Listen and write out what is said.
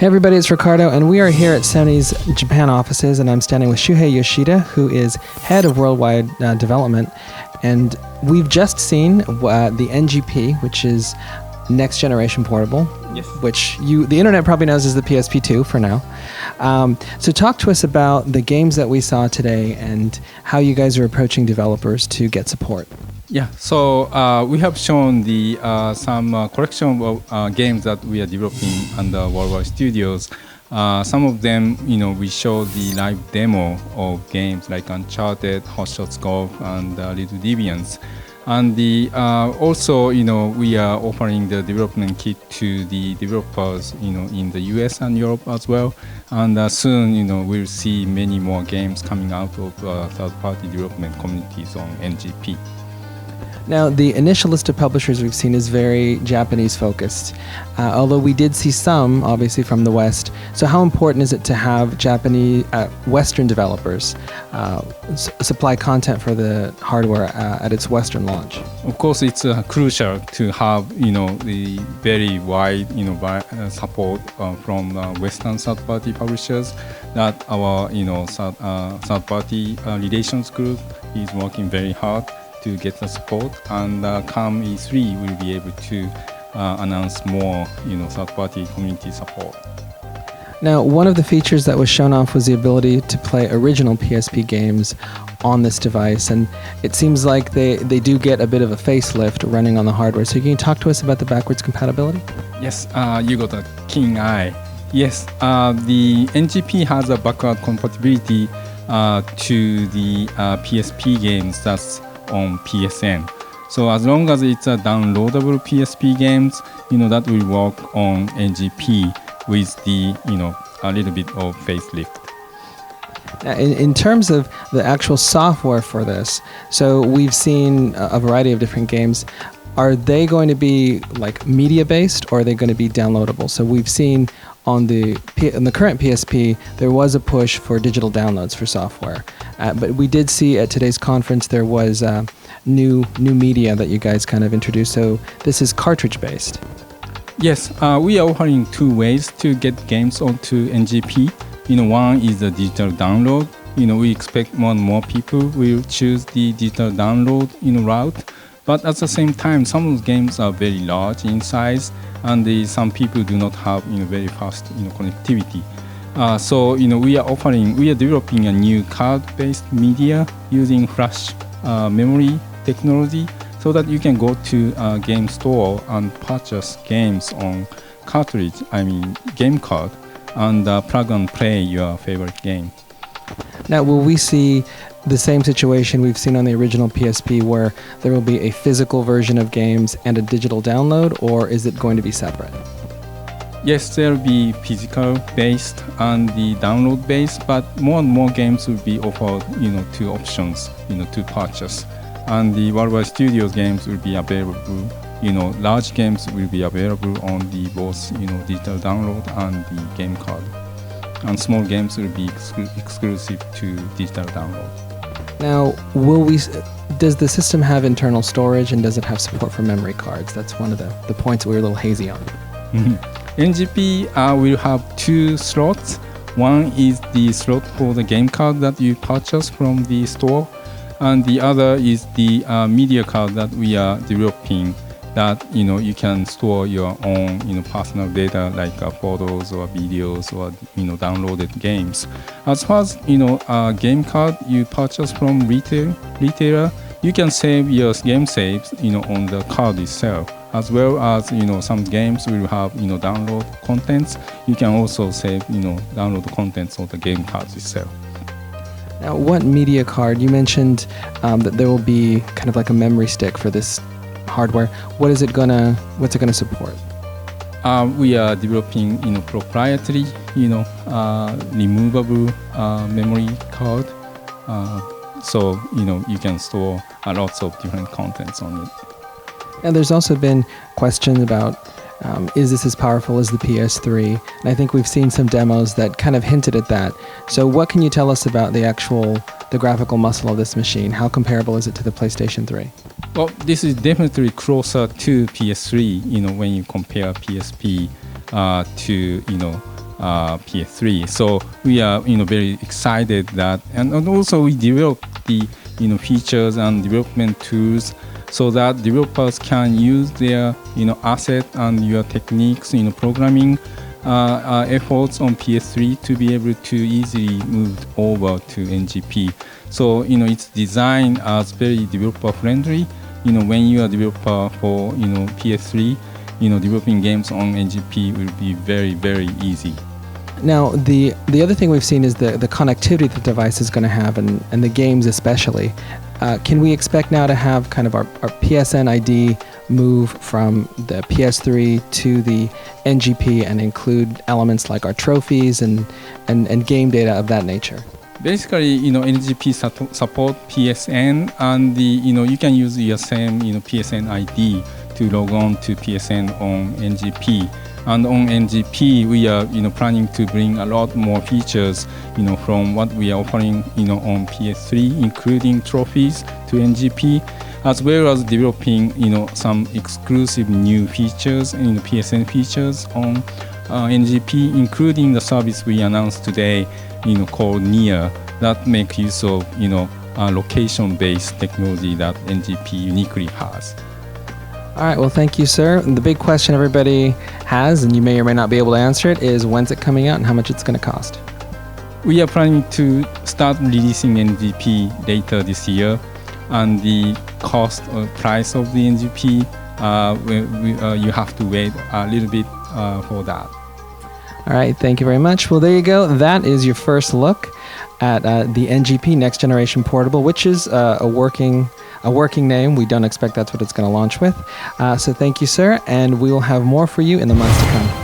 Hey everybody, it's Ricardo, and we are here at Sony's Japan offices, and I'm standing with Shuhei Yoshida, who is head of worldwide development. And we've just seen the NGP, which is Next Generation Portable, yes, which the internet probably knows as the PSP2 for now. So talk to us about the games that we saw today and how you guys are approaching developers to get support. Yeah, so we have shown the some collection of games that we are developing under Worldwide Studios. Some of them, we show the live demo of games like Uncharted, Hot Shots Golf, and Little Deviants. And also, we are offering the development kit to the developers, in the US and Europe as well. And soon, we'll see many more games coming out of third-party development communities on NGP. Now, the initial list of publishers we've seen is very Japanese-focused, although we did see some, obviously, from the West. So how important is it to have Japanese, Western developers supply content for the hardware at its Western launch? Of course, it's crucial to have, the very wide, support from Western third-party publishers that our, third-party relations group is working very hard to get the support, and come E3 we'll be able to announce more third-party community support. Now, one of the features that was shown off was the ability to play original PSP games on this device, and it seems like they do get a bit of a facelift running on the hardware. So can you talk to us about the backwards compatibility? Yes, you got a keen eye. Yes, the NGP has a backward compatibility to the PSP games that's on PSN. So as long as it's a downloadable PSP games, that will work on NGP with the, a little bit of facelift. Now, in terms of the actual software for this, so we've seen a variety of different games. Are they going to be like media-based, or are they going to be downloadable? So we've seen on the current PSP, there was a push for digital downloads for software. But we did see at today's conference there was new media that you guys kind of introduced. So this is cartridge-based. Yes, we are offering two ways to get games onto NGP. One is the digital download. We expect more and more people will choose the digital download route. But at the same time, some of the games are very large in size, and some people do not have very fast connectivity. So we are developing a new card-based media using flash memory technology, so that you can go to a game store and purchase games on cartridge, game card, and plug and play your favorite game. Now, will we see the same situation we've seen on the original PSP, where there will be a physical version of games and a digital download, or is it going to be separate? Yes, there will be physical based and the download based, but more and more games will be offered, two options, to purchase. And the Worldwide Studios games will be available, large games will be available on the both, digital download and the game card. And small games will be exclusive to digital download. Now, does the system have internal storage, and does it have support for memory cards? That's one of the points we were a little hazy on. NGP will have two slots. One is the slot for the game card that you purchase from the store, and the other is the media card that we are developing, that you can store your own personal data like photos or videos or downloaded games. As far as game card you purchase from retailer, you can save your game saves on the card itself, as well as some games will have download contents. You can also save download contents on the game cards itself. Now, what media card? You mentioned that there will be kind of like a memory stick for this hardware. What's it gonna support? We are developing proprietary removable memory card, so you can store lots of different contents on it. And there's also been questions about is this as powerful as the PS3? And I think we've seen some demos that kind of hinted at that. So what can you tell us about the graphical muscle of this machine? How comparable is it to the PlayStation 3? Well, this is definitely closer to PS3, when you compare PSP to, PS3. So we are very excited that, and also we develop the features and development tools so that developers can use their asset and your techniques, programming efforts on PS3 to be able to easily move over to NGP. So it's designed as very developer friendly. When you are a developer for PS3, developing games on NGP will be very, very easy. Now, the other thing we've seen is the connectivity the device is going to have, and the games especially. Can we expect now to have kind of our PSN ID move from the PS3 to the NGP and include elements like our trophies and game data of that nature? Basically, NGP support PSN, and you can use your same PSN ID to log on to PSN on NGP. And on NGP, we are planning to bring a lot more features from what we are offering on PS3, including trophies to NGP, as well as developing some exclusive new features, PSN features on NGP, including the service we announced today, called Near, that make use of location-based technology that NGP uniquely has. All right, well, thank you, sir. And the big question everybody has, and you may or may not be able to answer it, is when's it coming out and how much it's going to cost? We are planning to start releasing NGP later this year, and the cost or price of the NGP, you have to wait a little bit for that. All right, thank you very much. Well, there you go. That is your first look at the NGP Next Generation Portable, which is a working name. We don't expect that's what it's going to launch with. So thank you, sir, and we will have more for you in the months to come.